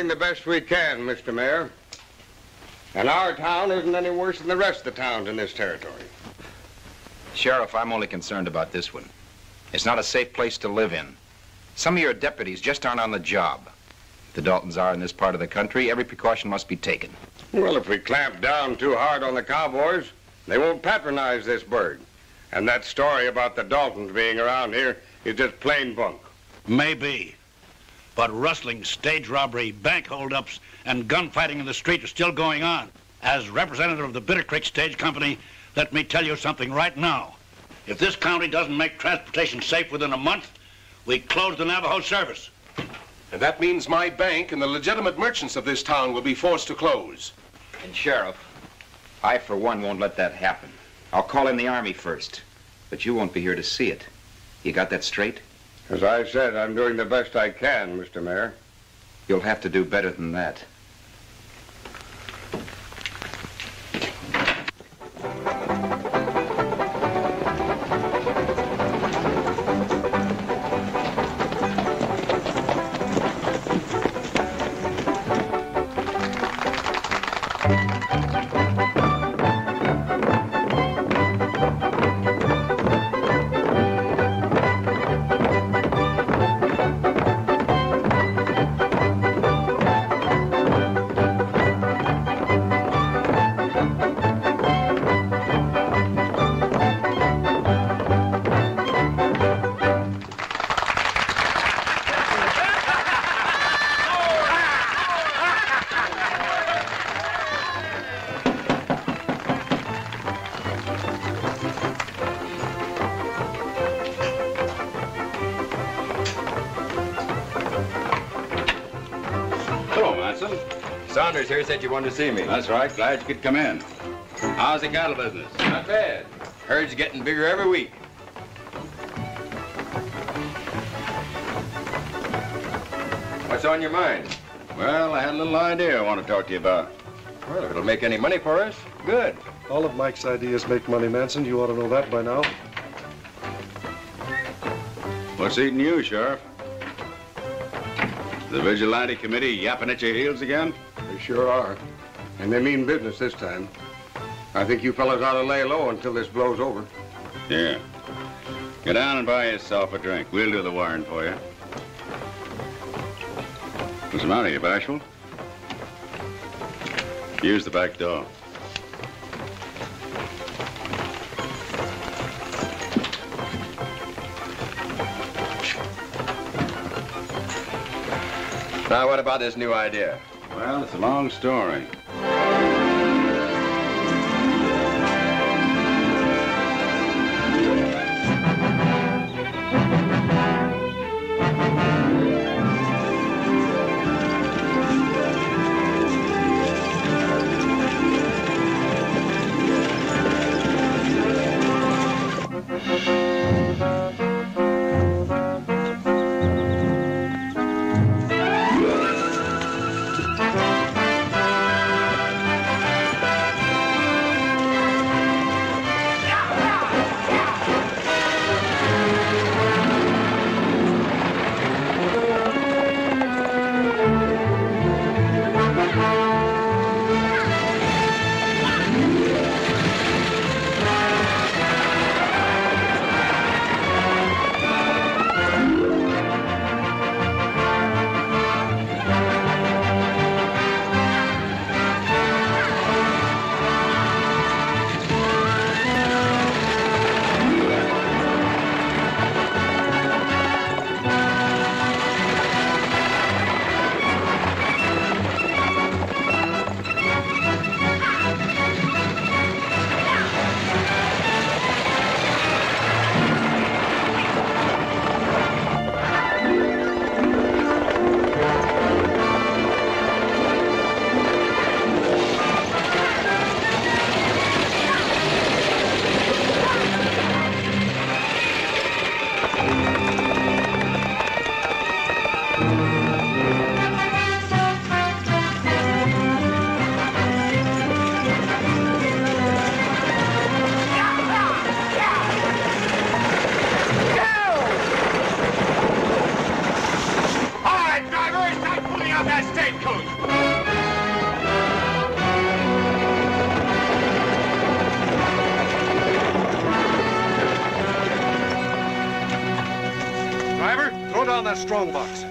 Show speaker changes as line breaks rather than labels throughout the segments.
doing the best we can, Mr. Mayor. And our town isn't any worse than the rest of the towns in this territory.
Sheriff, I'm only concerned about this one. It's not a safe place to live in. Some of your deputies just aren't on the job. If the Daltons are in this part of the country, every precaution must be taken.
Well, if we clamp down too hard on the cowboys, they won't patronize this burg. And that story about the Daltons being around here is just plain bunk.
Maybe. But rustling, stage robbery, bank holdups, and gunfighting in the street are still going on. As representative of the Bitter Creek Stage Company, let me tell you something right now. If this county doesn't make transportation safe within a month, we close the Navajo service.
And that means my bank and the legitimate merchants of this town will be forced to close.
And Sheriff, I for one won't let that happen. I'll call in the Army first, but you won't be here to see it. You got that straight?
As I said, I'm doing the best I can, Mr. Mayor.
You'll have to do better than that.
Saunders here said you wanted to see me.
That's right. Glad you could come in. How's the cattle business?
Not bad. Herd's getting bigger every week. What's on your mind?
Well, I had a little idea I want to talk to you about.
Well, if it'll make any money for us, good.
All of Mike's ideas make money, Manson. You ought to know that by now.
What's eating you, Sheriff? The vigilante committee yapping at your heels again?
They sure are. And they mean business this time. I think you fellas ought to lay low until this blows over.
Yeah. Go down and buy yourself a drink. We'll do the wiring for you. What's the matter, you bashful? Use the back door.
Now, what about this new idea?
Well, it's a long story.
that strong box.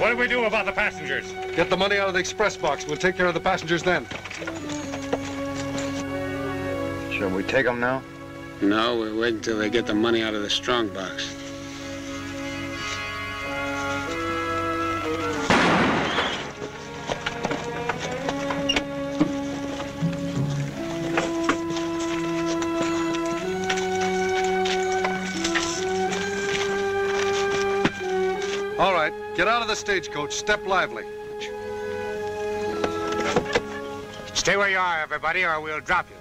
What do we do about the passengers?
Get the money out of the express box. We'll take care of the passengers then.
Shall we take them now?
No, we're waiting until they get the money out of the strong box.
All right, get out of the stagecoach. Step lively.
Stay where you are, everybody, or we'll drop you.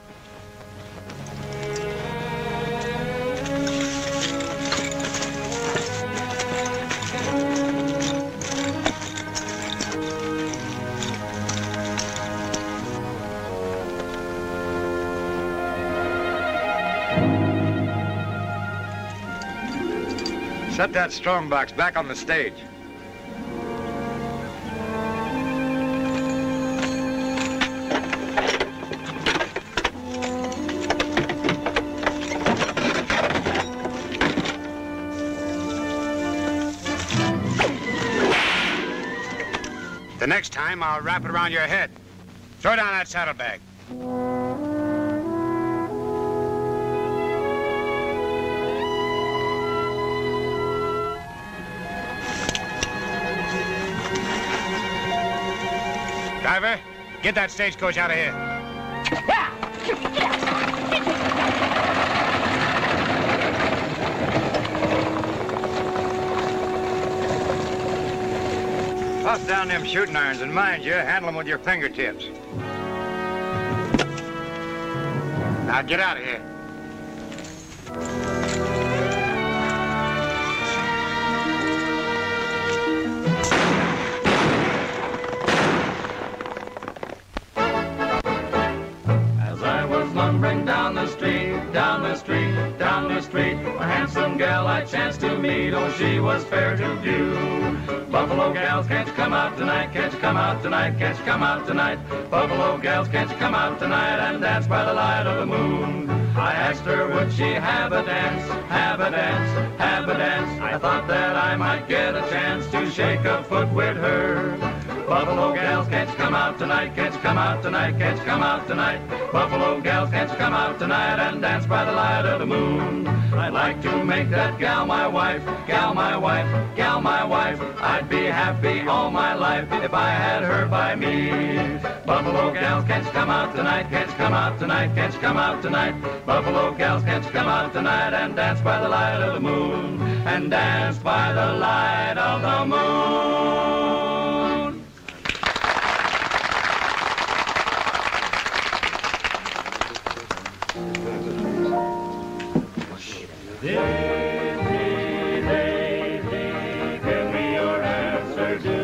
Set that strong box back on the stage.
The next time, I'll wrap it around your head. Throw down that saddlebag. Driver, get that stagecoach out of here.
Toss down them shooting irons, and mind you, handle them with your fingertips.
Now get out of here.
Lumbering down the street, down the street, down the street, a handsome gal I chanced to meet, oh, she was fair to view. Buffalo gals, can't you come out tonight, can't you come out tonight, can't you come out tonight? Buffalo gals, can't you come out tonight and dance by the light of the moon? I asked her, would she have a dance, have a dance, have a dance? I thought that I might get a chance to shake a foot with her. Buffalo gals, can't you come out tonight, can't you come out tonight, can't you come out tonight? Buffalo gals, can't you come out tonight and dance by the light of the moon? I'd like to make that gal my wife, gal my wife, gal my wife. I'd be happy all my life if I had her by me. Buffalo gals, can't you come out tonight, can't you come out tonight, can't you come out tonight? Buffalo gals, can't you come out tonight and dance by the light of the moon? And dance by the light of the moon. Daisy, Daisy, give me your answer, do.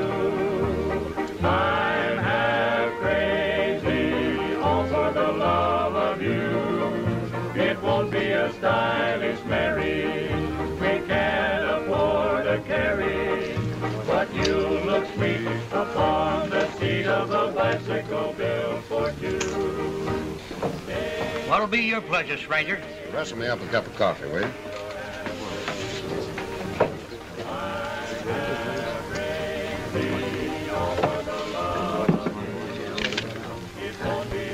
I'm half crazy, all for the love of you. It won't be a stylish marriage, we can't afford to carry, but you look sweet upon the seat of the bicycle built for two.
What'll be your pleasure, stranger?
Rustle me up a cup of coffee, will you?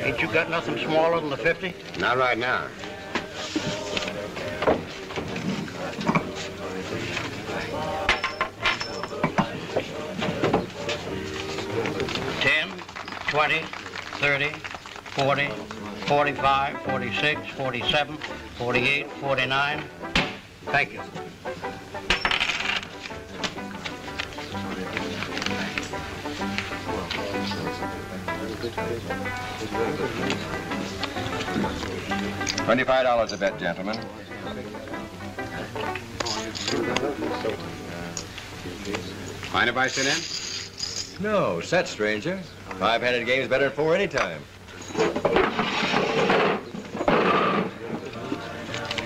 Ain't you got nothing smaller than the 50?
Not right now.
$10, $20, $30, $40, $45, $46, $47, $48, $49. Thank you.
$25 a bet, gentlemen.
Mind if I sit in?
No, set, stranger. 5-handed game's better than 4 anytime.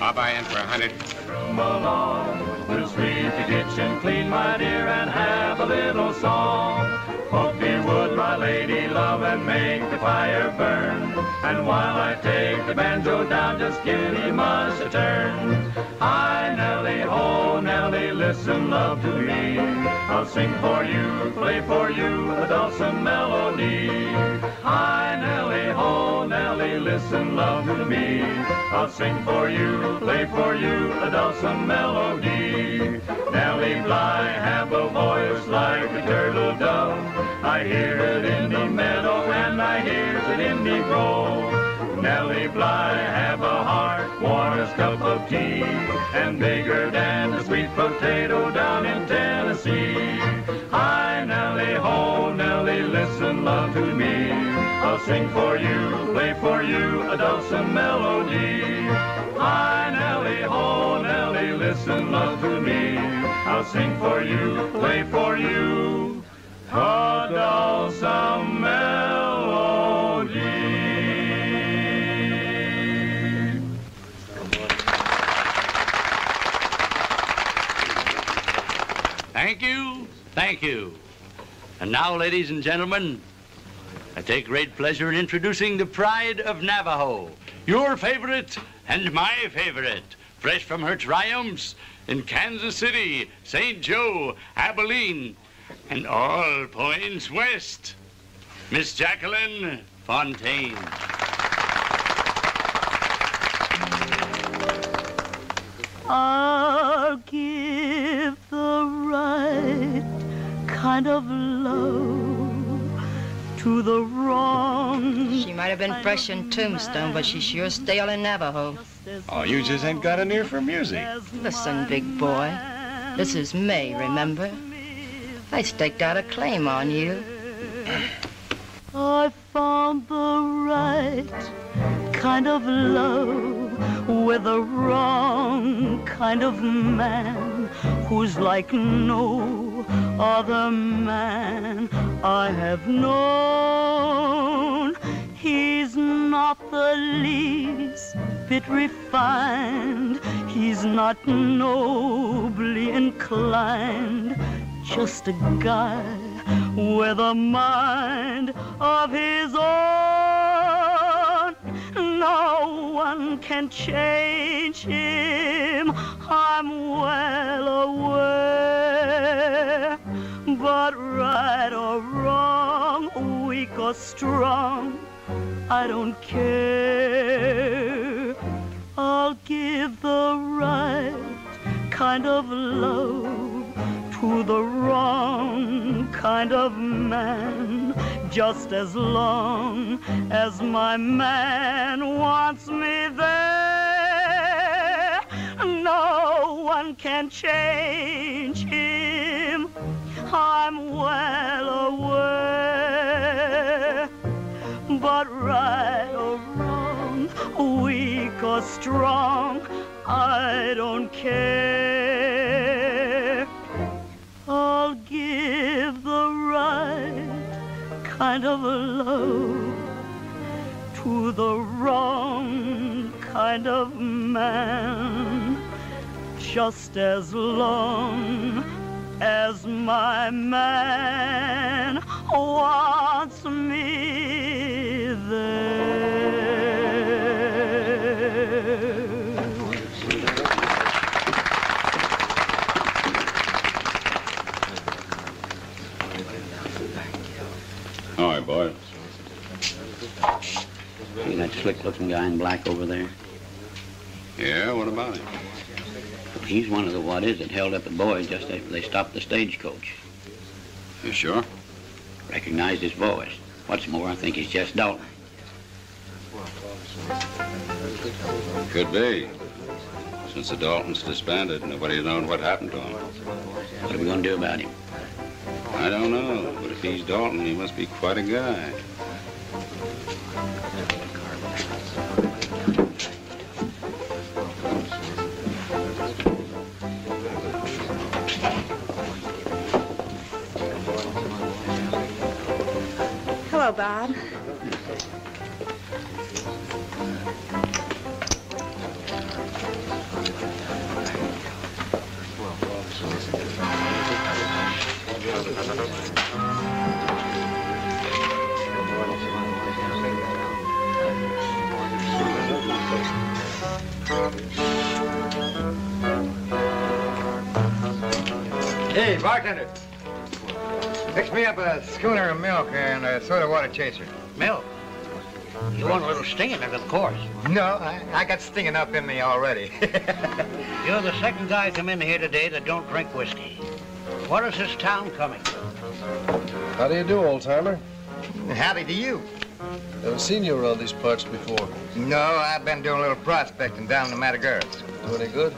I'll buy in for 100.
Come along, we'll sweep the kitchen clean, my dear, and have a little song. Hope you would, my lady. lady love and make the fire burn. And while I take the banjo down, just give me much a turn. Hi, Nellie, ho, Nellie, listen, love to me. I'll sing for you, play for you, a dulcet melody. Hi, Nellie, ho, Nellie, listen, love to me. I'll sing for you, play for you, a dulcet melody. Nellie Bly have a voice like a turtle dove. I hear it in the meadow and I hear it in the grove. Nellie Bly have a heart, warm as cup of tea, and bigger than a sweet potato down in Tennessee. Hi, Nellie, ho, Nellie, listen, love to me. I'll sing for you, play for you, a dulcet melody. Hi, Nellie, ho, Nellie, listen, love to me. I'll sing for you, play for you, a dulcet melody.
Thank you, thank you. And now, ladies and gentlemen, I take great pleasure in introducing the pride of Navajo, your favorite and my favorite, fresh from her triumphs in Kansas City, St. Joe, Abilene, and all points west, Miss Jacqueline Fontaine.
I'll give the right kind of love to the wrong.
She might have been fresh in Tombstone, but she's sure stale in Navajo.
Oh, you just ain't got an ear for music.
Listen, big boy. This is May, remember? I staked out a claim on you.
I found the right kind of love with the wrong kind of man who's like no other man I have known. He's not the least bit refined. He's not nobly inclined. Just a guy with a mind of his own. No one can change him, I'm well aware. But right or wrong, weak or strong, I don't care. I'll give the right kind of love to the wrong kind of man, just as long as my man wants me there. No one can change him, I'm well aware. But right or wrong, weak or strong, I don't care. I'll give the right kind of love to the wrong kind of man, just as long as my man wants me there.
All right, boys.
See that slick-looking guy in black over there?
Yeah, what about him?
He's one of the what-is that held up the boys just after they stopped the stagecoach.
You sure?
Recognized his voice. What's more, I think he's just Dalton.
Could be. Since the Daltons disbanded, nobody's known what happened to him.
What are we going to do about him?
I don't know, but if he's Dalton, he must be quite a guy.
Hello, Bob.
Hey, bartender. Fix me up a schooner of milk and a soda water chaser.
Milk? You want a little sting in it, of course.
No, I got stinging up in me already.
You're the second guy come in here today that don't drink whiskey. What is this town coming to?
How do you do, old-timer?
Howdy to you.
Never seen you around these parts before.
No, I've been doing a little prospecting down in the Matagaras.
Do any good?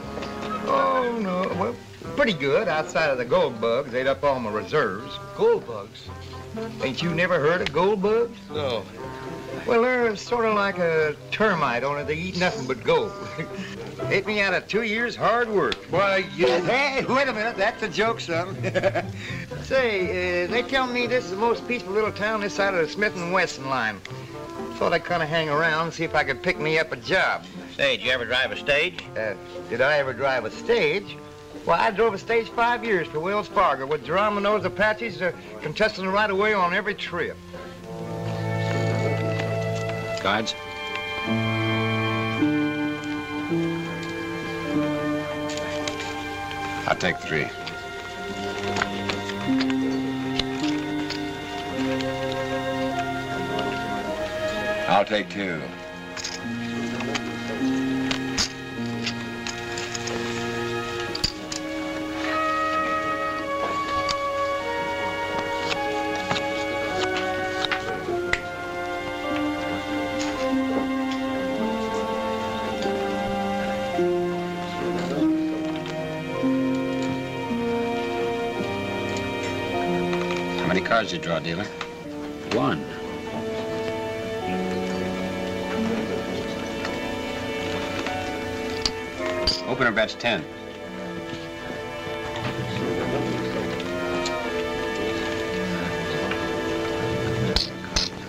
Oh, no. Well, pretty good. Outside of the gold bugs, ate up all my reserves.
Gold bugs?
Ain't you never heard of gold bugs?
No.
Well, they're sort of like a termite, only they eat nothing but gold. Ate me out of 2 years' hard work.
Why, you...
Hey, wait a minute. That's a joke, son. Say, they tell me this is the most peaceful little town this side of the Smith and Wesson line. Thought I'd kind of hang around and see if I could pick me up a job.
Say, did you ever drive a stage?
Did I ever drive a stage? Well, I drove a stage 5 years for Wells Fargo with Geronimo's Apaches contesting the right-of-way on every trip.
Guides? I'll take 3. I'll take 2. How many cards did you draw, dealer?
1.
Opener bets 10.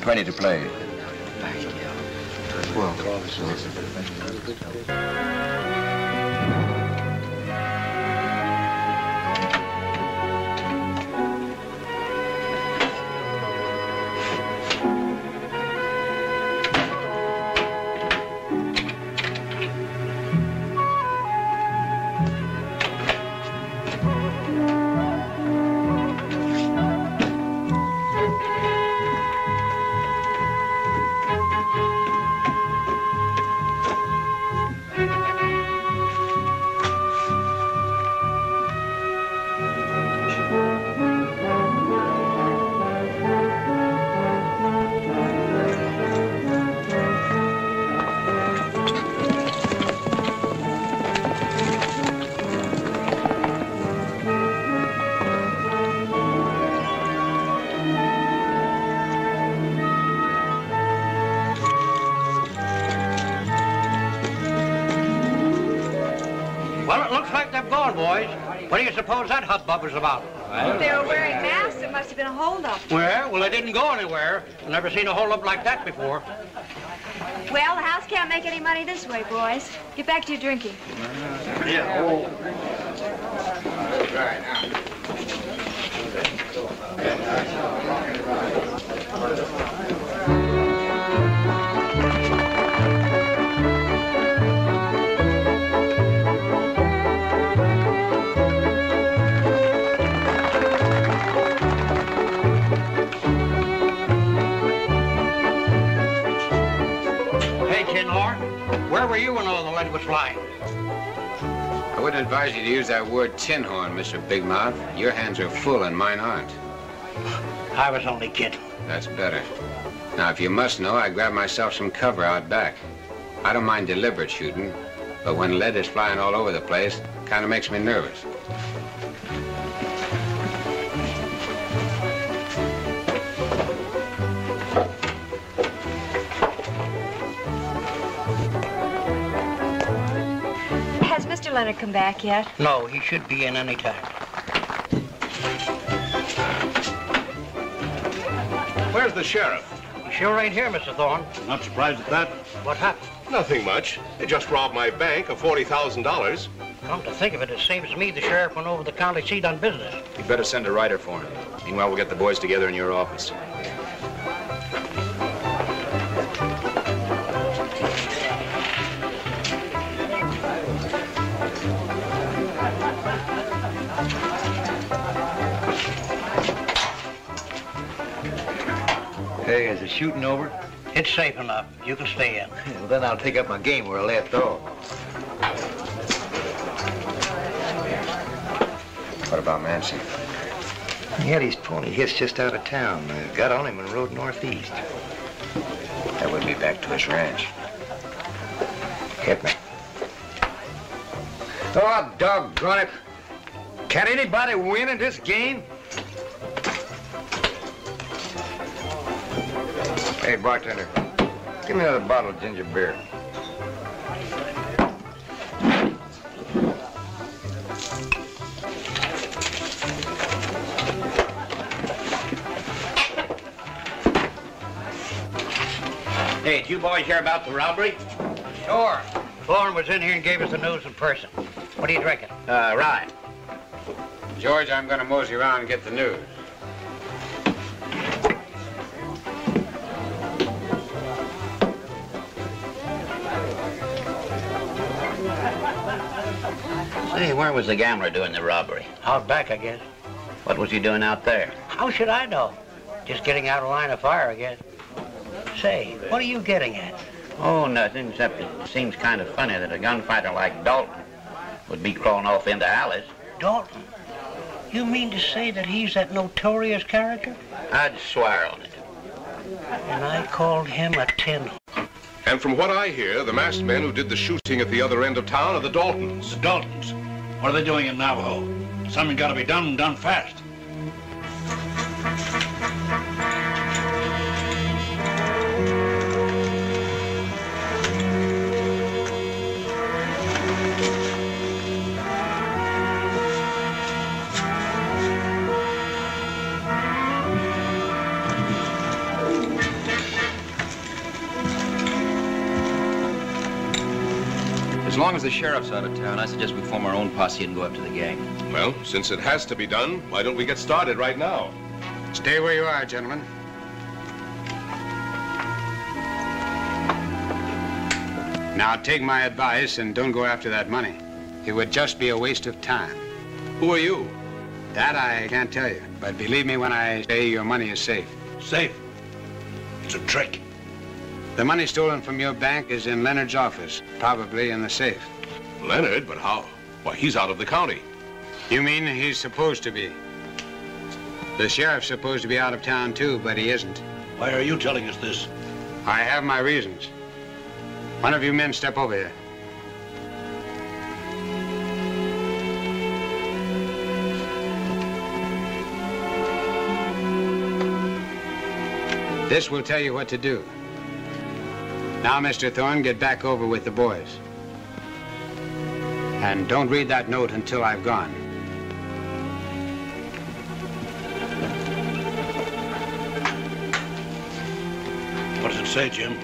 $20 to play.
Well, it looks like they're going, boys. What do you suppose that hubbub was about?
They were wearing masks. It must have been a holdup.
Where? Well, they didn't go anywhere. I've never seen a holdup like that before.
Well, the house can't make any money this way, boys. Get back to your drinking.
Yeah. Where were you when all the lead was flying?
I wouldn't advise you to use that word tin horn, Mr. Big Mouth. Your hands are full and mine aren't.
I was only kidding.
That's better. Now, if you must know, I grabbed myself some cover out back. I don't mind deliberate shooting, but when lead is flying all over the place, it kind of makes me nervous.
Has Mr. Leonard come back yet?
No, he should be in any time.
Where's the sheriff?
He sure ain't here, Mr. Thorne.
Not surprised at that.
What happened?
Nothing much. They just robbed my bank of $40,000.
Come to think of it, it seems to me the sheriff went over to the county seat on business.
You'd better send a writer for him. Meanwhile, we'll get the boys together in your office.
Hey, is the shooting over?
It's safe enough. You can stay in.
Well, then I'll take up my game where I left off.
What about Manson?
He had his pony hitched just out of town. Got on him and rode northeast.
That would be back to his ranch.
Hit me. Oh, doggone it. Can anybody win in this game? Hey, bartender, give me another bottle of ginger beer.
Hey, did you boys hear about the robbery? Sure. Thorne was in here and gave us the news in person. What do you reckon?
Right. George, I'm going to mosey around and get the news.
Say, where was the gambler doing the robbery?
Out back, I guess.
What was he doing out there?
How should I know? Just getting out of line of fire, I guess. Say, what are you getting at?
Oh, nothing, except it seems kind of funny that a gunfighter like Dalton would be crawling off into alleys.
Dalton? You mean to say that he's that notorious character?
I'd swear on it.
And I called him a tin.
And from what I hear, the masked men who did the shooting at the other end of town are the Daltons.
The Daltons? What are they doing in Navajo? Something got to be done and done fast.
As long as the sheriff's out of town, I suggest we form our own posse and go after the gang.
Well, since it has to be done, why don't we get started right now?
Stay where you are, gentlemen. Now, take my advice and don't go after that money. It would just be a waste of time.
Who are you?
That I can't tell you. But believe me when I say your money is safe.
Safe? It's a trick.
The money stolen from your bank is in Leonard's office, probably in the safe.
Leonard? But how? Why, he's out of the county.
You mean he's supposed to be? The sheriff's supposed to be out of town, too, but he isn't.
Why are you telling us this?
I have my reasons. One of you men step over here. This will tell you what to do. Now, Mr. Thorne, get back over with the boys. And don't read that note until I've gone.
What does it say, Jim?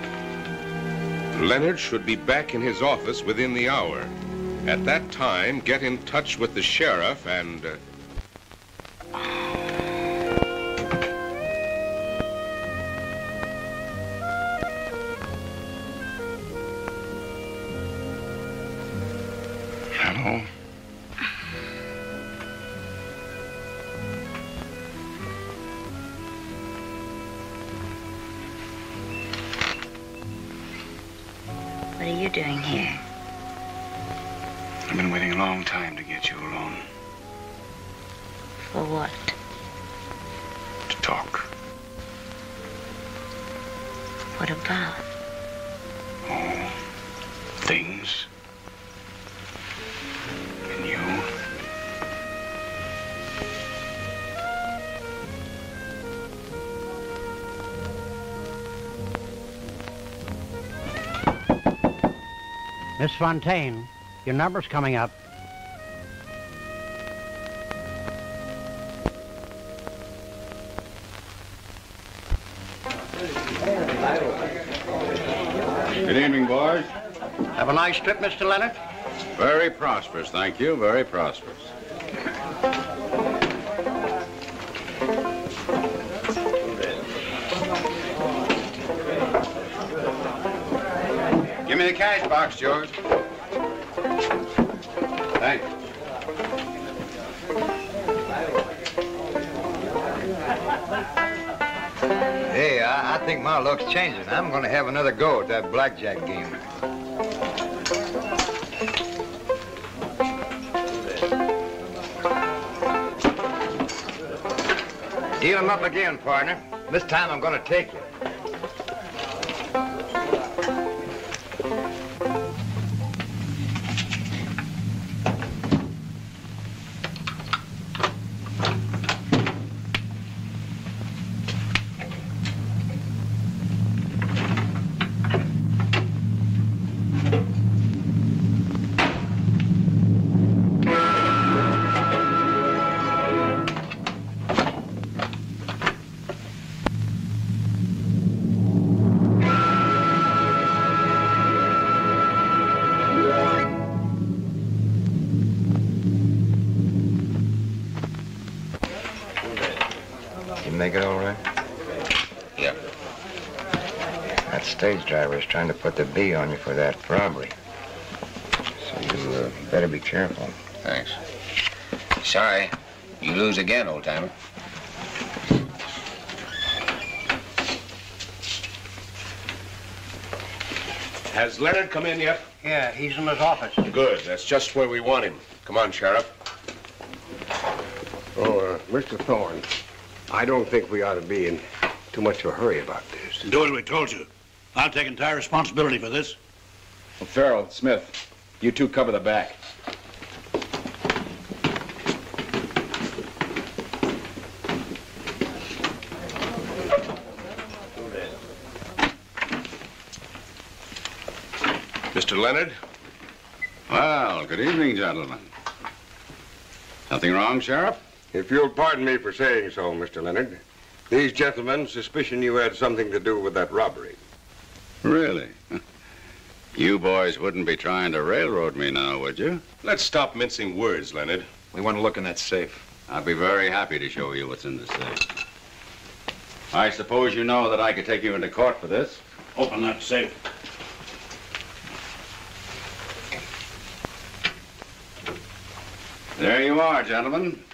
Leonard should be back in his office within the hour. At that time, get in touch with the sheriff and...
Hello?
What are you doing here?
I've been waiting a long time to get you alone.
For what?
To talk.
What about?
Oh, things. And you.
Miss Fontaine, your number's coming up.
Good evening, boys.
Have a nice trip, Mr. Leonard?
Very prosperous, thank you. Very prosperous.
Give me the cash box, George. Thanks.
Hey, I think my luck's changing. I'm going to have another go at that blackjack game. Deal 'em up again, partner. This time I'm going to take you. Make it all right?
Yeah.
That stage driver is trying to put the B on you for that robbery. So you better be careful.
Thanks. Sorry. You lose again, old-timer.
Has Leonard come in yet?
Yeah, he's in his office.
Good. That's just where we want him. Come on, Sheriff.
Oh, Mr. Thorne, I don't think we ought to be in too much of a hurry about this.
Do as we told you. I'll take entire responsibility for this.
Well, Farrell, Smith, you two cover the back.
Mr. Leonard?
Well, good evening, gentlemen. Nothing wrong, Sheriff?
If you'll pardon me for saying so, Mr. Leonard, these gentlemen suspicion you had something to do with that robbery.
Really? You boys wouldn't be trying to railroad me now, would you?
Let's stop mincing words, Leonard.
We want to look in that safe.
I'd be very happy to show you what's in the safe. I suppose you know that I could take you into court for this.
Open that safe.
There you are, gentlemen.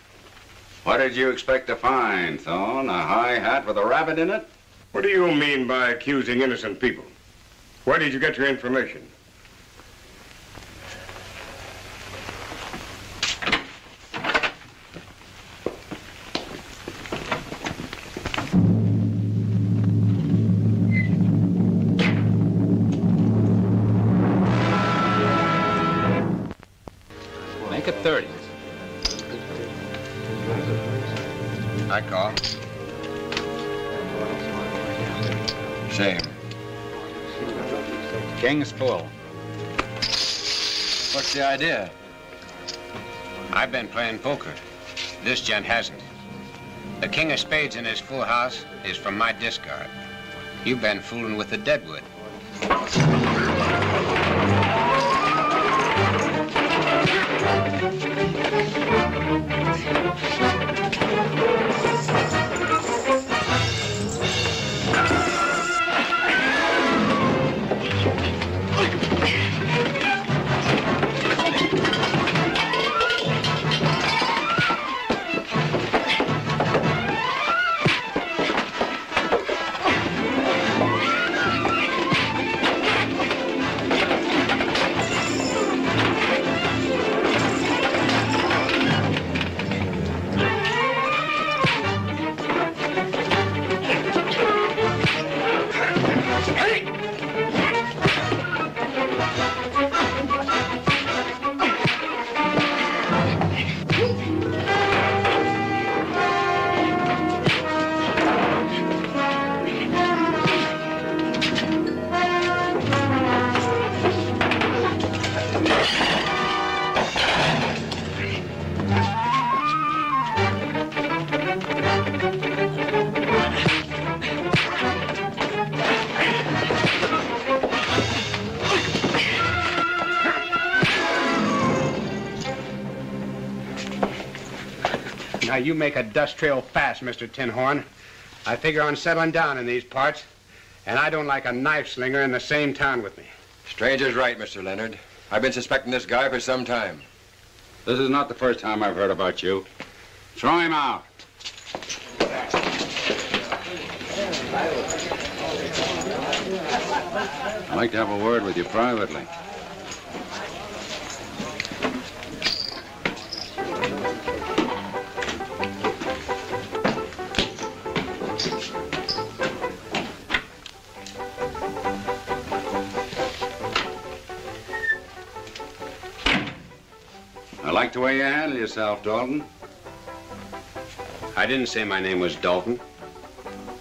What did you expect to find, Thorne? A high hat with a rabbit in it?
What do you mean by accusing innocent people? Where did you get your information?
Make it 30.
I call.
Shame. Gang is full. What's the idea?
I've been playing poker. This gent hasn't. The king of spades in his full house is from my discard. You've been fooling with the deadwood. Now, you make a dust trail fast, Mr. Tinhorn. I figure on settling down in these parts, and I don't like a knife slinger in the same town with me.
Stranger's right, Mr. Leonard. I've been suspecting this guy for some time.
This is not the first time I've heard about you. Throw him out. I'd like to have a word with you privately. I like the way you handle yourself, Dalton.
I didn't say my name was Dalton.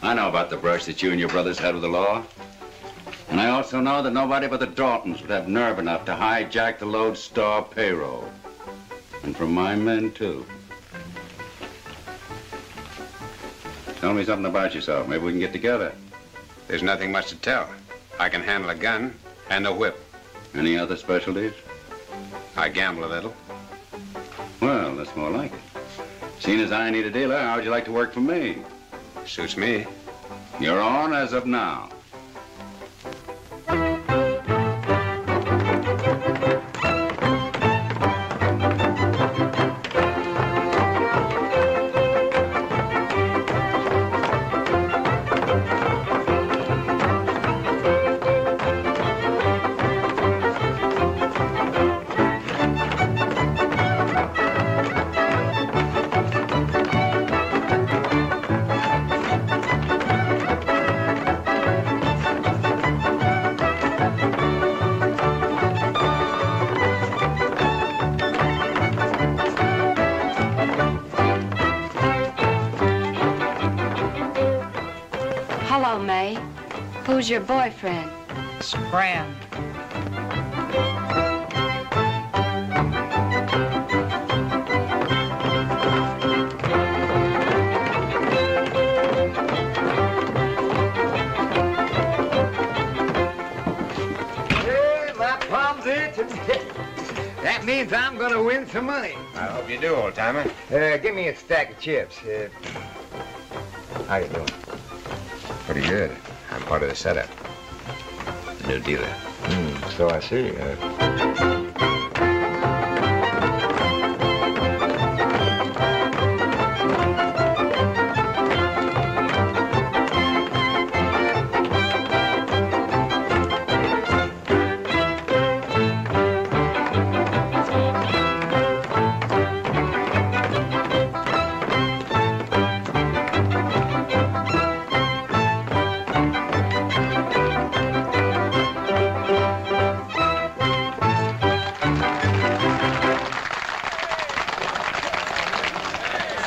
I know about the brush that you and your brothers had with the law. And I also know that nobody but the Daltons would have nerve enough to hijack the Lodestar payroll. And from my men, too. Tell me something about yourself. Maybe we can get together.
There's nothing much to tell. I can handle a gun and a whip.
Any other specialties?
I gamble a little.
Well, that's more like it. Seeing as I need a dealer, how would you like to work for me?
Suits me.
You're on as of now.
Hello, May. Who's your boyfriend?
Scram.
Hey, my palm's itching. That means I'm gonna win some money.
I hope you do, old-timer.
Give me a stack of chips. How you doing?
Pretty good. I'm part of the setup. The new dealer.
So I see.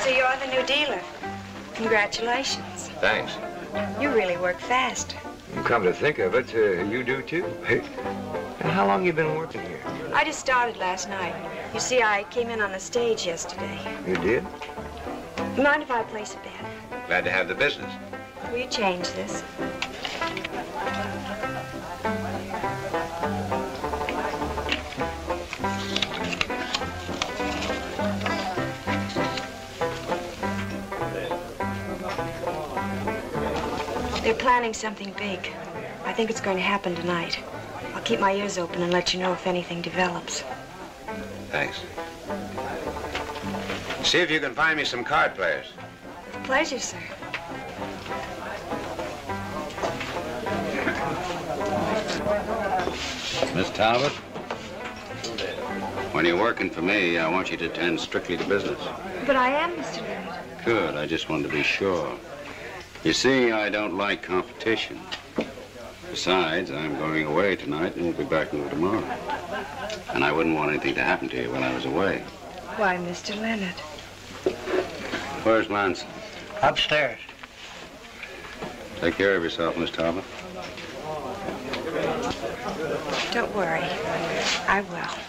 So you're the new dealer. Congratulations.
Thanks.
You really work fast.
Come to think of it, you do too. Now, how long you been working here?
I just started last night. You see, I came in on the stage yesterday.
You did?
Mind if I place a bet?
Glad to have the business.
Will you change this? They're planning something big. I think it's going to happen tonight. I'll keep my ears open and let you know if anything develops.
Thanks. See if you can find me some card players.
With pleasure, sir.
Miss Talbot, when you're working for me, I want you to attend strictly to business.
But I am, Mr. Leonard.
Good. I just wanted to be sure. You see, I don't like competition. Besides, I'm going away tonight and will be back tomorrow. And I wouldn't want anything to happen to you while I was away.
Why, Mr. Leonard?
Where's Lance?
Upstairs.
Take care of yourself, Miss Talbot.
Don't worry. I will.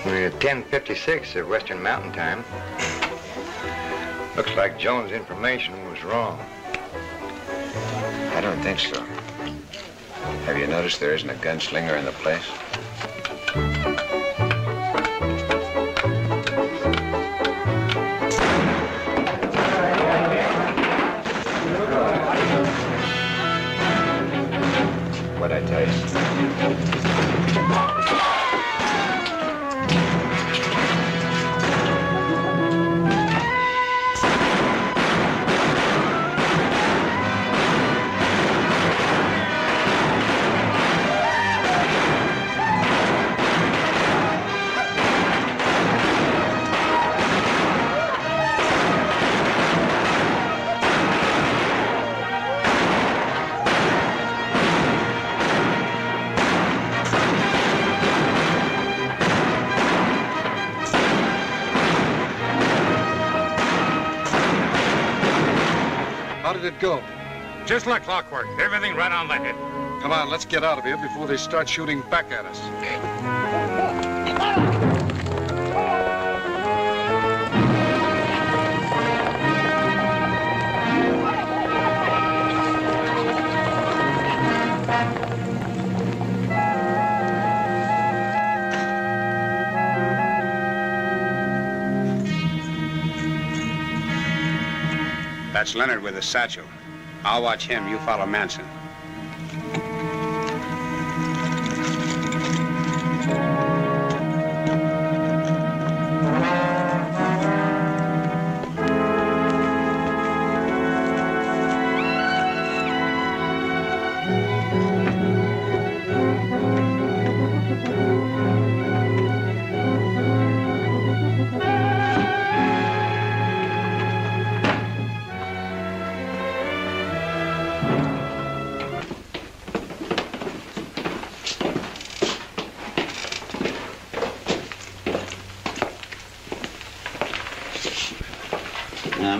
We're at 10:56 at Western Mountain Time. Looks like Jones' information was wrong.
I don't think so. Have you noticed there isn't a gunslinger in the place? What'd I tell you?
How did it go?
Just like clockwork. Everything right on the head.
Come on, let's get out of here before they start shooting back at us.
That's Leonard with his satchel. I'll watch him. You follow Manson.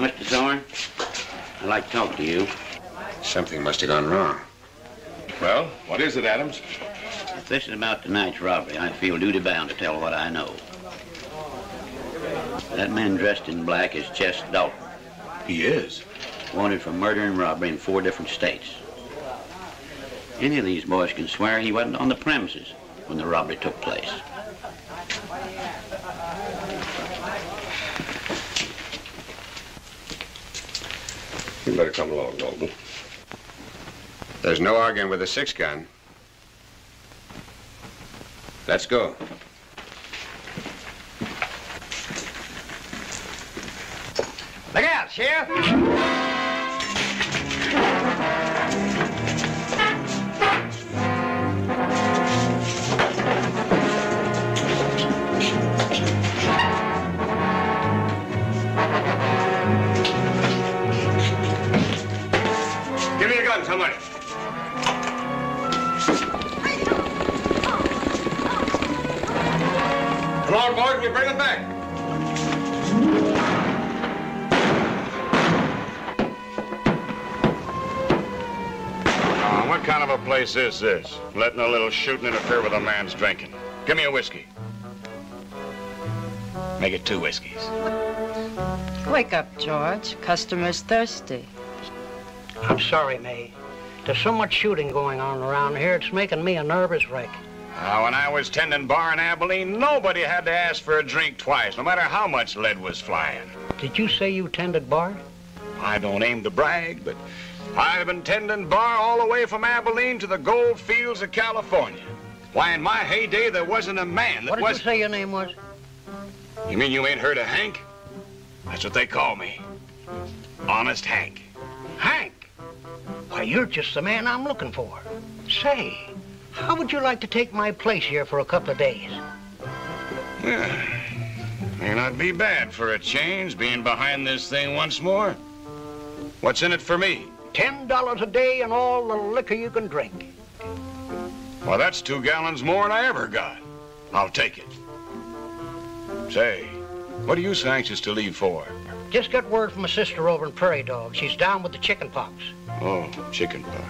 Mr. Thorne, I'd like to talk to you.
Something must have gone wrong.
Well, what is it, Adams?
If this is about tonight's robbery, I feel duty-bound to tell what I know. That man dressed in black is Chess Dalton.
He is?
Wanted for murder and robbery in 4 different states. Any of these boys can swear he wasn't on the premises when the robbery took place.
You better come along, Dalton.
There's no arguing with a 6-gun. Let's go.
Look out, Sheriff!
Give me your gun, somebody. Come on, boys, we bring them back.
What kind of a place is this? Letting a little shooting interfere with a man's drinking. Give me a whiskey. Make it 2 whiskeys.
Wake up, George. Customer's thirsty.
I'm sorry, May. There's so much shooting going on around here, it's making me a nervous wreck.
When I was tending bar in Abilene, nobody had to ask for a drink twice, no matter how much lead was flying.
Did you say you tended bar?
I don't aim to brag, but I've been tending bar all the way from Abilene to the gold fields of California. Why, in my heyday, there wasn't a man that
What did you say your name was?
You mean you ain't heard of Hank? That's what they call me. Honest Hank.
Hank? Why, you're just the man I'm looking for. Say, how would you like to take my place here for a couple of days?
May not be bad for a change, being behind this thing once more. What's in it for me?
$10 a day and all the liquor you can drink.
Well, that's 2 gallons more than I ever got. I'll take it. Say, what are you so anxious to leave for?
Just got word from a sister over in Prairie Dog. She's down with the chicken pox.
Oh, chicken pox.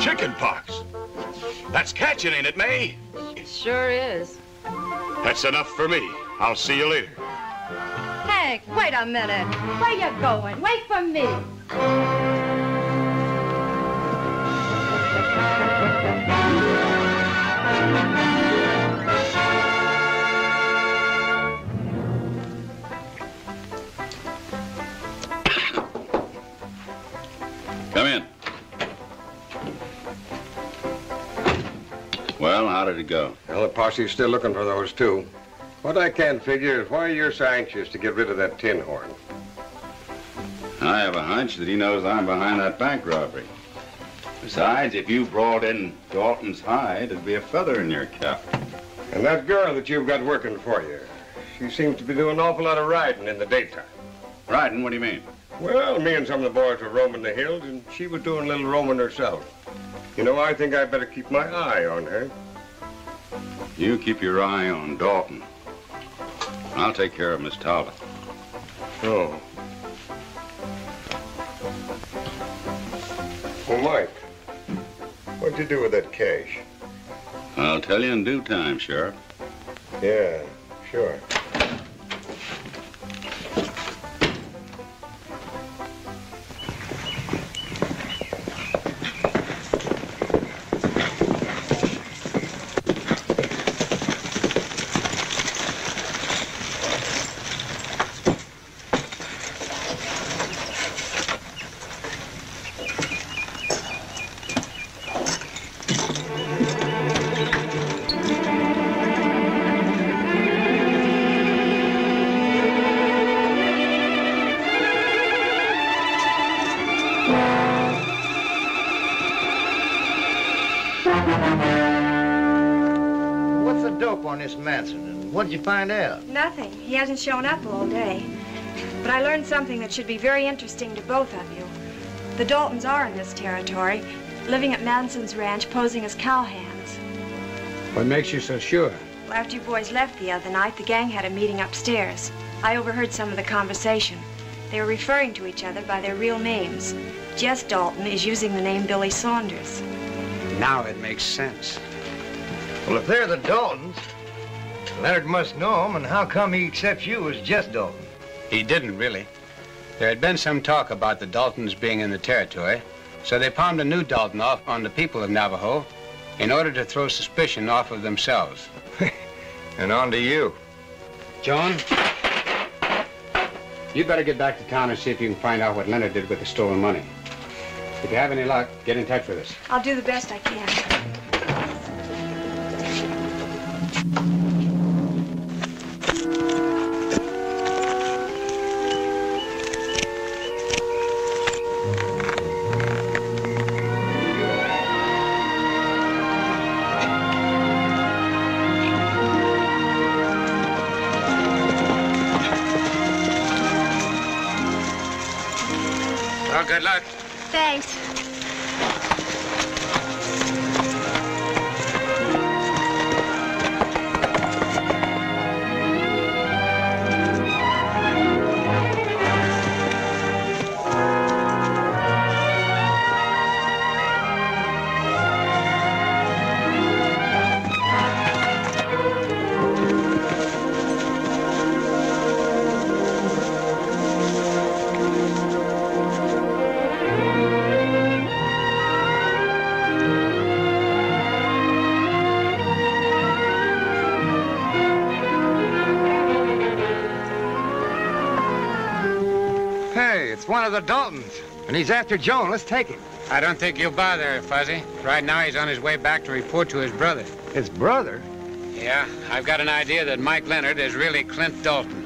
Chicken pox? That's catching, ain't it, May?
It sure is.
That's enough for me. I'll see you later.
Hank, wait a minute. Where you going? Wait for me.
Come in. Well, how did it go?
Well, the posse's still looking for those two. What I can't figure is why you're so anxious to get rid of that tin horn.
I have a hunch that he knows I'm behind that bank robbery. Besides, if you brought in Dalton's hide, it'd be a feather in your cap.
And that girl that you've got working for you, she seems to be doing an awful lot of riding in the daytime.
Riding? What do you mean?
Well, me and some of the boys were roaming the hills, and she was doing a little roaming herself. You know, I think I'd better keep my eye on her.
You keep your eye on Dalton. I'll take care of Miss Talbot.
Oh. Well, Mike, what'd you do with that cash?
I'll tell you in due time, Sheriff.
Yeah, sure.
What's the dope on this Manson, and what did you find out?
Nothing. He hasn't shown up all day. But I learned something that should be very interesting to both of you. The Daltons are in this territory, living at Manson's ranch, posing as cowhands.
What makes you so sure?
Well, after you boys left the other night, the gang had a meeting upstairs. I overheard some of the conversation. They were referring to each other by their real names. Jess Dalton is using the name Billy Saunders.
Now it makes sense.
Well, if they're the Daltons, Leonard must know them, and how come he accepts you as Jess Dalton?
He didn't, really. There had been some talk about the Daltons being in the territory, so they palmed a new Dalton off on the people of Navajo in order to throw suspicion off of themselves.
And on to you.
Joan, you'd better get back to town and see if you can find out what Leonard did with the stolen money. If you have any luck, get in touch with us.
I'll do the best I can.
Well, good luck.
Thanks.
It's one of the Daltons, and he's after Joan. Let's take him.
I don't think you'll bother, Fuzzy. Right now, he's on his way back to report to his brother.
His brother?
Yeah, I've got an idea that Mike Leonard is really Clint Dalton.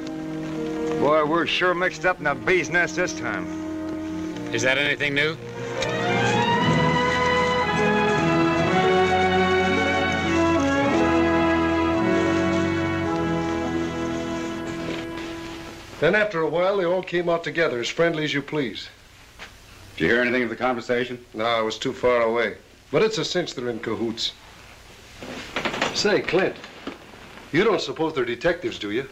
Boy, we're sure mixed up in a bee's nest this time.
Is that anything new?
Then after a while, they all came out together, as friendly as you please.
Did you hear anything of the conversation?
No, I was too far away. But it's a cinch they're in cahoots. Say, Clint, you don't suppose they're detectives, do you?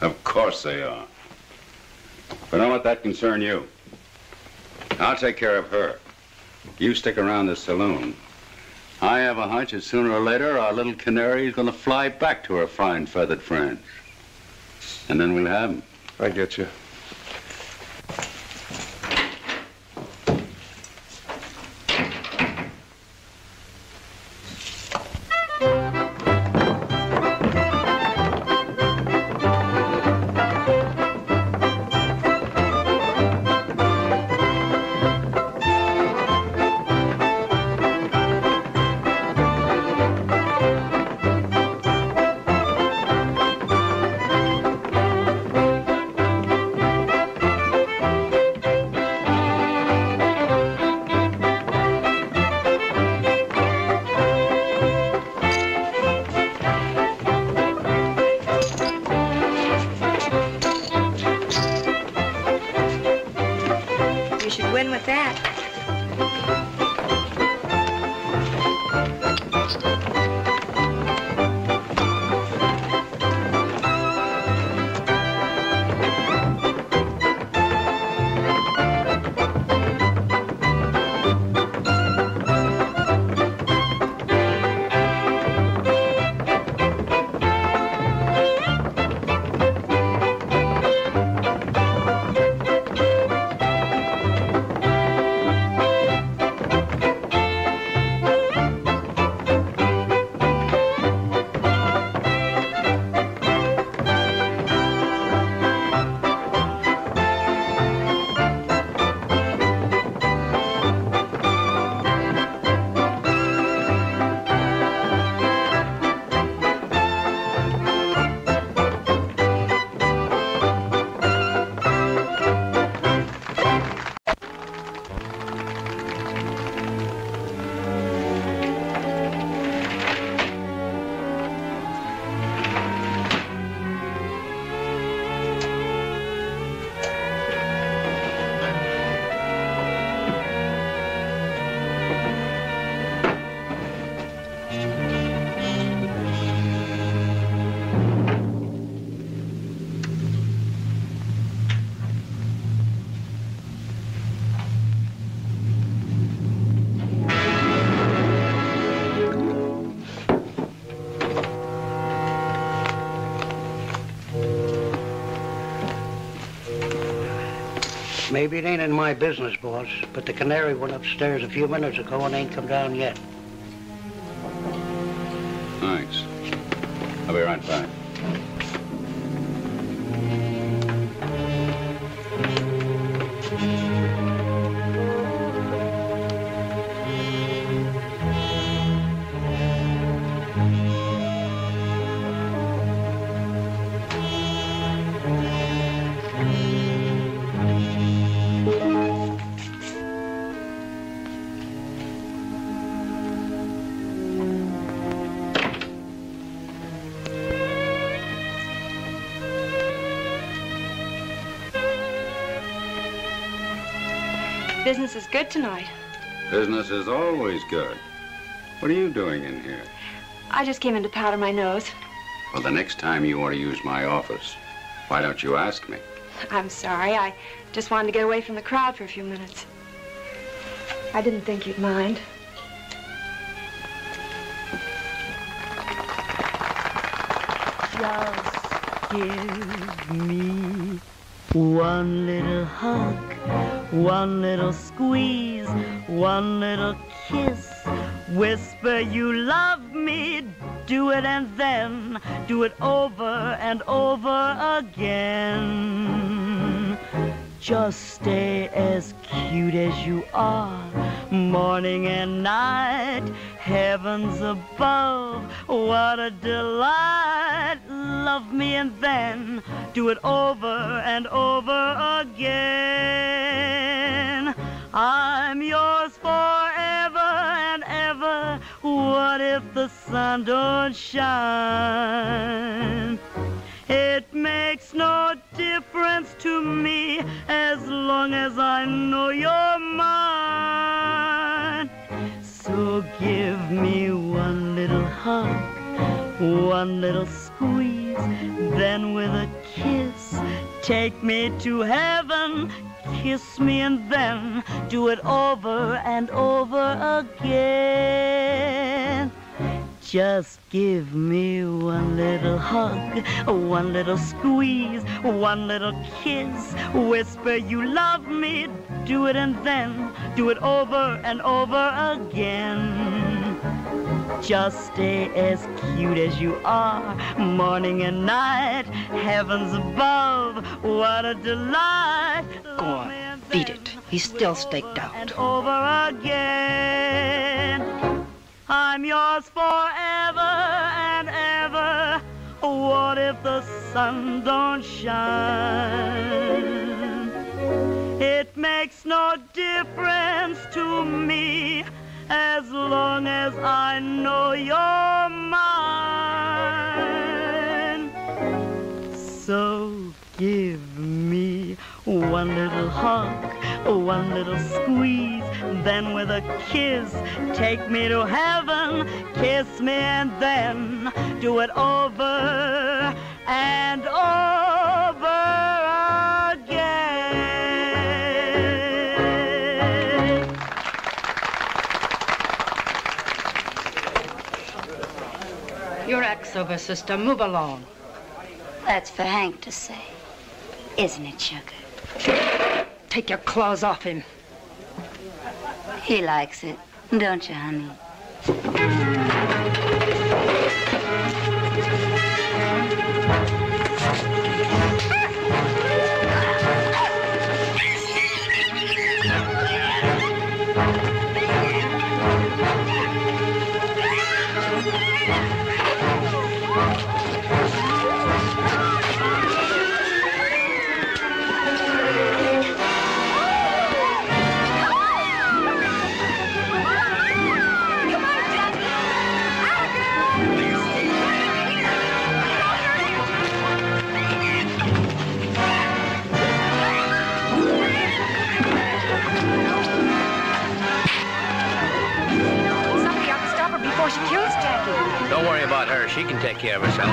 Of course they are. But don't let that concern you. I'll take care of her. You stick around this saloon. I have a hunch that sooner or later our little canary is going to fly back to her fine feathered friends. And then we'll have him.
I get you.
Win with that.
Maybe it ain't in my business, boss, but the canary went upstairs a few minutes ago and ain't come down yet.
Thanks. I'll be right back.
Business is good tonight.
Business is always good. What are you doing in here?
I just came in to powder my nose.
Well, the next time you want to use my office, why don't you ask me?
I'm sorry. I just wanted to get away from the crowd for a few minutes. I didn't think you'd mind.
Just give me one little hug, one little squeeze, one little kiss. Whisper you love me, do it and then do it over and over again. Just stay as cute as you are, morning and night, heavens above, what a delight. Love me and then do it over and over again. I'm yours forever and ever. What if the sun don't shine? It makes no difference to me as long as I know you're mine. So give me one little hug, one little squeeze, then with a kiss, take me to heaven. Kiss me and then do it over and over again. Just give me one little hug, one little squeeze, one little kiss. Whisper you love me, do it and then do it over and over again. Just stay as cute as you are, morning and night, heavens above, what a delight.
Go on, beat it. He's still staked out.
And over again. I'm yours forever and ever. What if the sun don't shine? It makes no difference to me as long as I know you're mine. So give me one little hug, one little squeeze, then with a kiss, take me to heaven, kiss me and then do it over and over again.
Your act's over, sister. Move along.
That's for Hank to say, isn't it, sugar?
Take your claws off him.
He likes it, don't you, honey?
She kills Jackie.
Don't worry about her. She can take care of herself.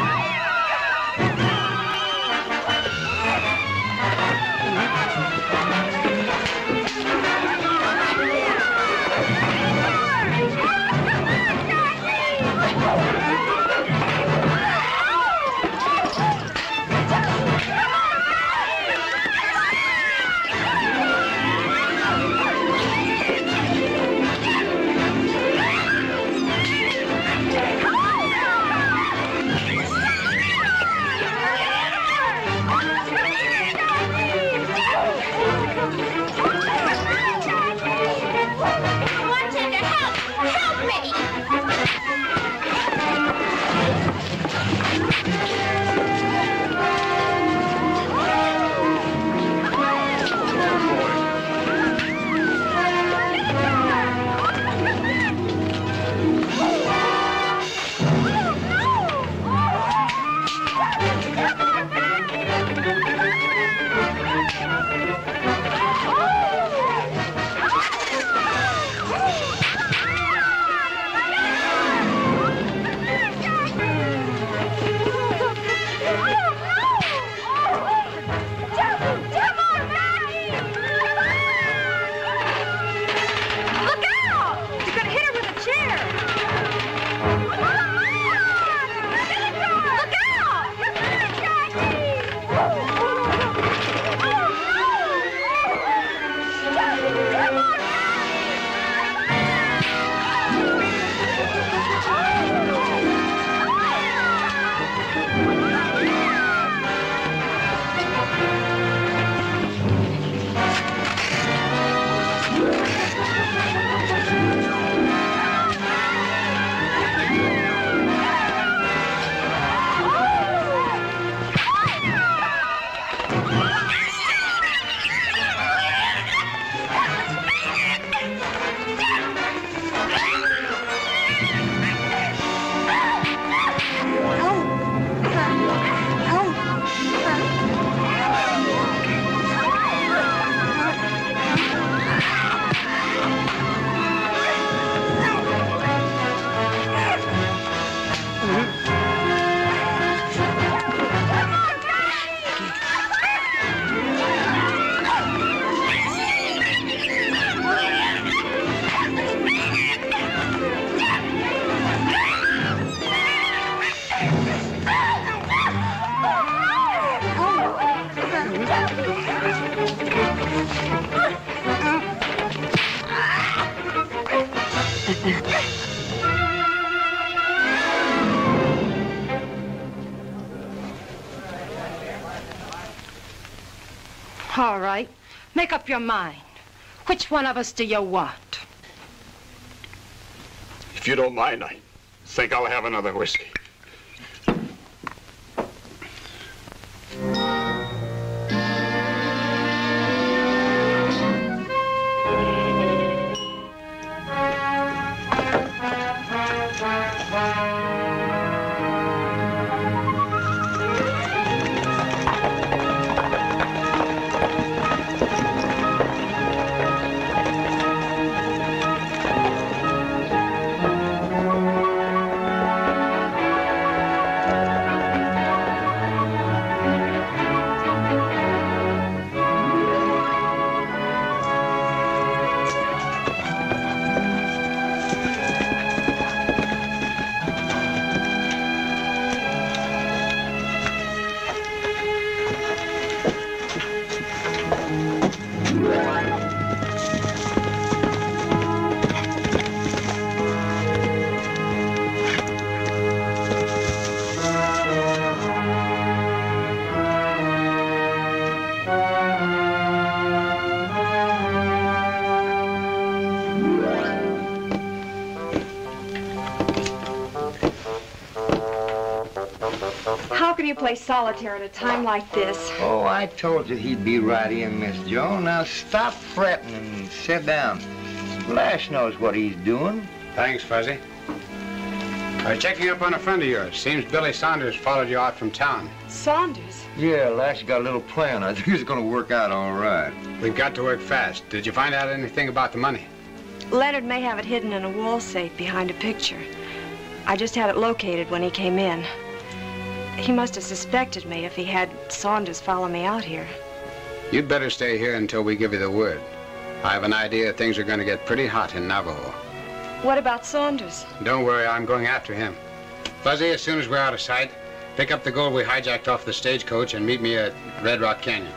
All right. Make up your mind. Which one of us do you want?
If you don't mind, I think I'll have another whiskey.
How can you play solitaire at a time like this?
Oh, I told you he'd be right in, Miss Joan. Now stop fretting and sit down. Lash knows what he's doing.
Thanks, Fuzzy. I was checking up on a friend of yours. Seems Billy Saunders followed you out from town.
Saunders?
Yeah, Lash got a little plan. I think it's gonna work out all right.
We've got to work fast. Did you find out anything about the money?
Leonard may have it hidden in a wall safe behind a picture. I just had it located when he came in. He must have suspected me if he had Saunders follow me out here.
You'd better stay here until we give you the word. I have an idea things are going to get pretty hot in Navajo.
What about Saunders?
Don't worry, I'm going after him. Fuzzy, as soon as we're out of sight, pick up the gold we hijacked off the stagecoach and meet me at Red Rock Canyon.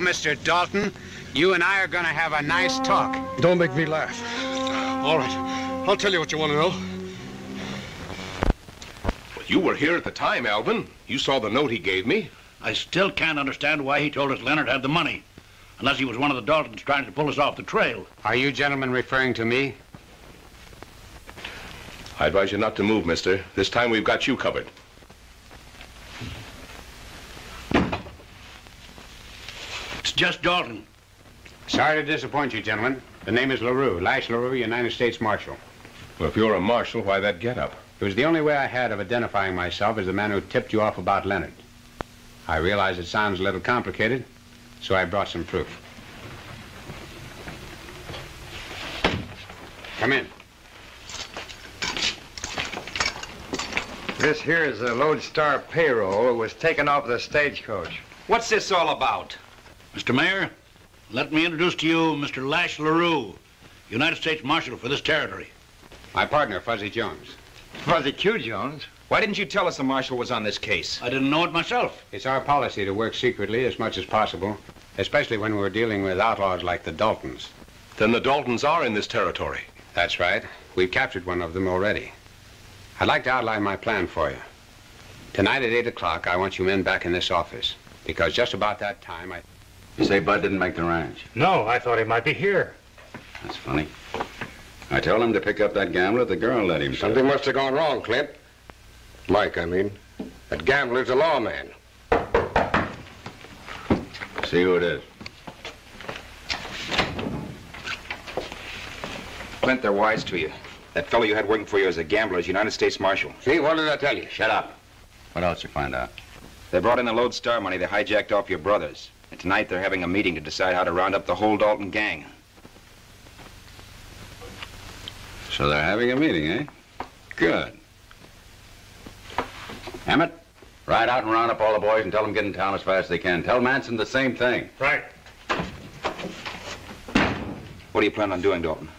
Mr. Dalton, you and I are going to have a nice talk.
Don't make me laugh. All right, I'll tell you what you want to know.
Well, you were here at the time, Alvin. You saw the note he gave me.
I still can't understand why he told us Leonard had the money, unless he was one of the Daltons trying to pull us off the trail.
Are you gentlemen referring to me?
I advise you not to move, mister. This time we've got you covered.
It's just Dalton.
Sorry to disappoint you, gentlemen. The name is LaRue, Lash LaRue, United States Marshal.
Well, if you're a marshal, why that getup?
It was the only way I had of identifying myself as the man who tipped you off about Leonard. I realize it sounds a little complicated, so I brought some proof. Come in.
This here is a Lodestar payroll. It was taken off the stagecoach.
What's this all about?
Mr. Mayor, let me introduce to you Mr. Lash LaRue, United States Marshal for this territory.
My partner, Fuzzy Jones.
Fuzzy Q. Jones?
Why didn't you tell us the marshal was on this case?
I didn't know it myself.
It's our policy to work secretly as much as possible, especially when we're dealing with outlaws like the Daltons.
Then the Daltons are in this territory.
That's right. We've captured one of them already. I'd like to outline my plan for you. Tonight at 8 o'clock, I want you men back in this office, because just about that time,
You say Bud didn't make the ranch?
No, I thought he might be here.
That's funny. I told him to pick up that gambler. The girl let him.
Something must have gone wrong, Clint. Mike, I mean. That gambler's a lawman.
See who it is.
Clint, they're wise to you. That fellow you had working for you as a gambler is United States Marshal.
See, what did I tell you?
Shut up. What else you find out?
They brought in the Lodestar money they hijacked off your brothers. And tonight they're having a meeting to decide how to round up the whole Dalton gang.
So they're having a meeting, eh? Good. Emmett, ride out and round up all the boys and tell them get in town as fast as they can. Tell Manson the same thing.
Right.
What do you plan on doing, Dalton?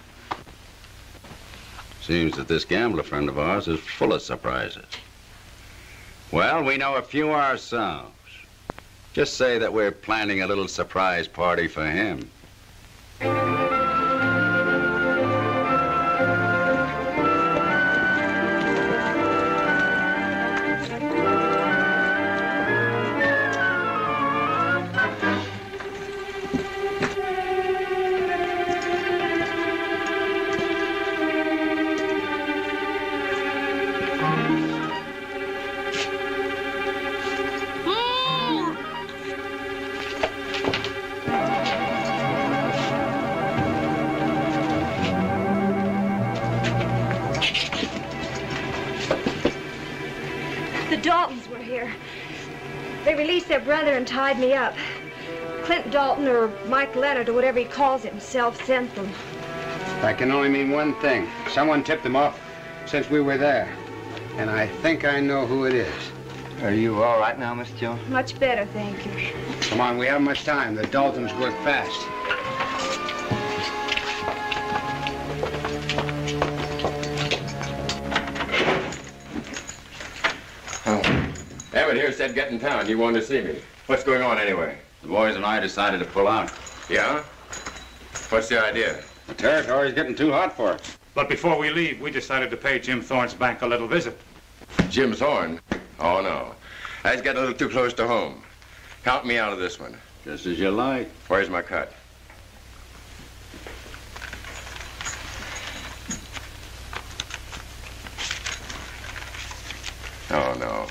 Seems that this gambler friend of ours is full of surprises. Well, we know a few ourselves. Just say that we're planning a little surprise party for him.
Their brother and tied me up. Clint Dalton, or Mike Leonard, or whatever he calls himself, sent them.
That can only mean one thing. Someone tipped them off since we were there. And I think I know who it is.
Are you all right now, Miss Jones?
Much better, thank you.
Come on, we haven't much time. The Daltons work fast.
Emmett here said get in town. You wanted to see me. What's going on anyway?
The boys and I decided to pull out.
Yeah? What's the idea?
The territory's getting too hot for us.
But before we leave, we decided to pay Jim Thorne's bank a little visit.
Jim Thorne? Oh, no. That's getting a little too close to home. Count me out of this one.
Just as you like.
Where's my cut? Oh, no.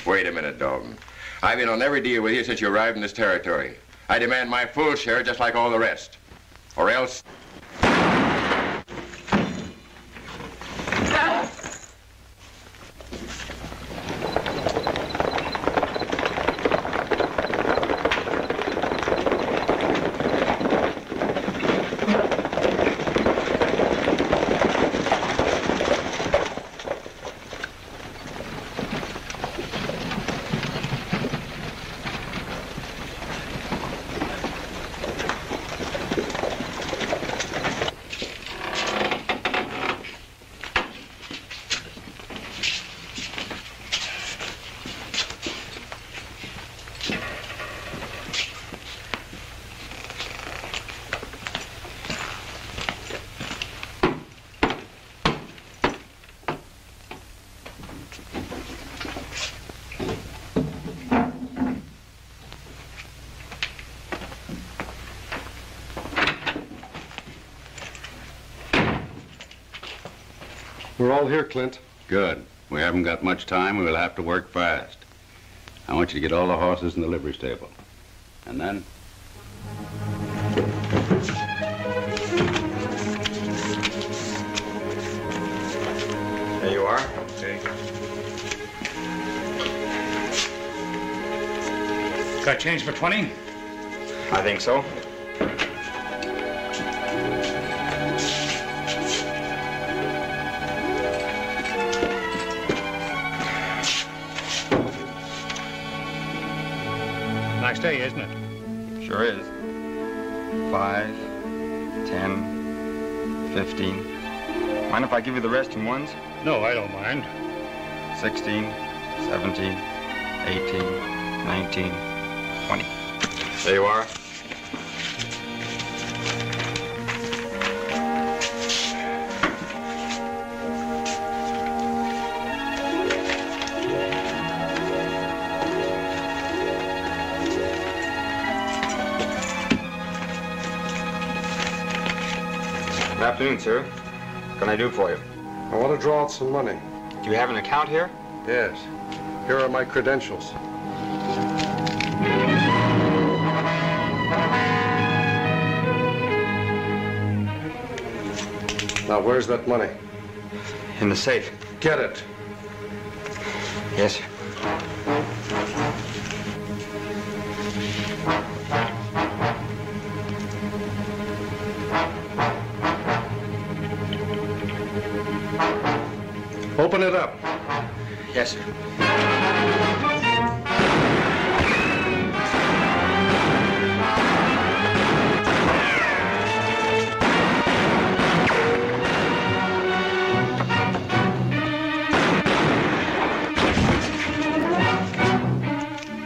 Wait a minute, Dalton. I've been on every deal with you since you arrived in this territory. I demand my full share just like all the rest. Or else...
We're all here, Clint.
Good. We haven't got much time. We will have to work fast. I want you to get all the horses in the livery stable. And then...
There you are.
Okay. Got change for 20?
I think so.
Nice day, isn't it?
Sure is. 5, 10, 15. Mind if I give you the rest in ones?
No, I don't mind.
16, 17, 18, 19, 20.
There you are.
Good afternoon, sir. What can I do for you?
I want to draw out some money.
Do you have an account here?
Yes. Here are my credentials. Now, where's that money?
In the safe.
Get it.
Yes, sir.
Open it up.
Yes, sir.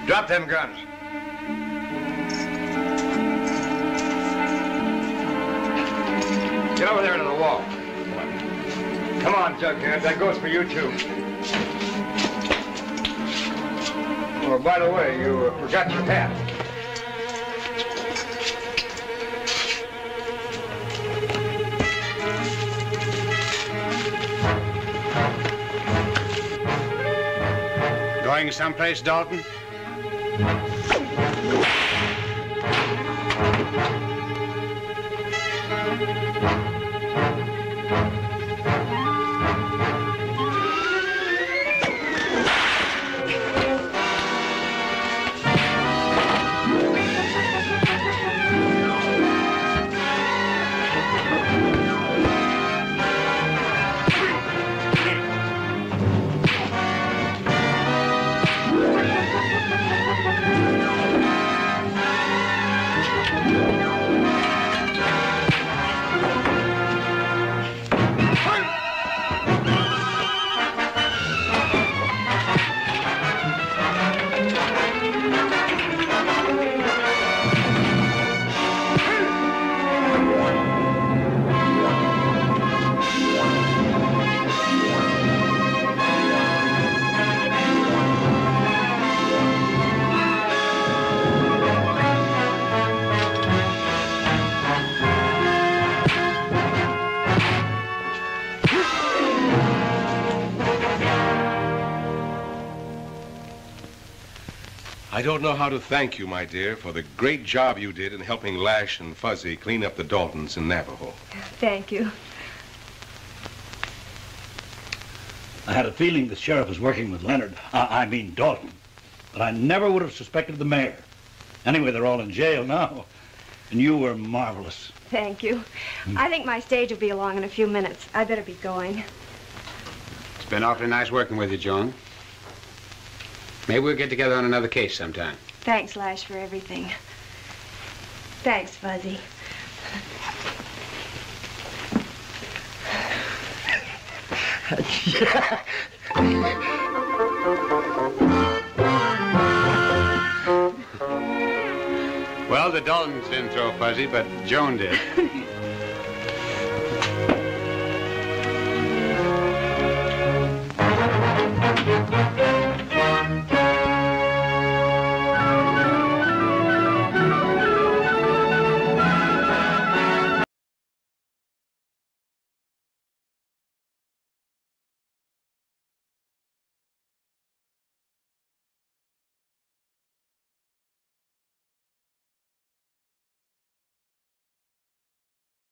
Drop them guns. Get over there to the wall. Come on, Jughead. That goes for you, too. Oh, by the way, you forgot your hat.
Going someplace, Dalton?
I don't know how to thank you, my dear, for the great job you did in helping Lash and Fuzzy clean up the Daltons in Navajo.
Thank you.
I had a feeling the sheriff was working with Leonard. I mean Dalton. But I never would have suspected the mayor. Anyway, they're all in jail now. And you were marvelous.
Thank you. I think my stage will be along in a few minutes. I better be going.
It's been awfully nice working with you, Joan. Maybe we'll get together on another case sometime.
Thanks, Lash, for everything. Thanks, Fuzzy.
Well, the Daltons didn't throw Fuzzy, but Joan did.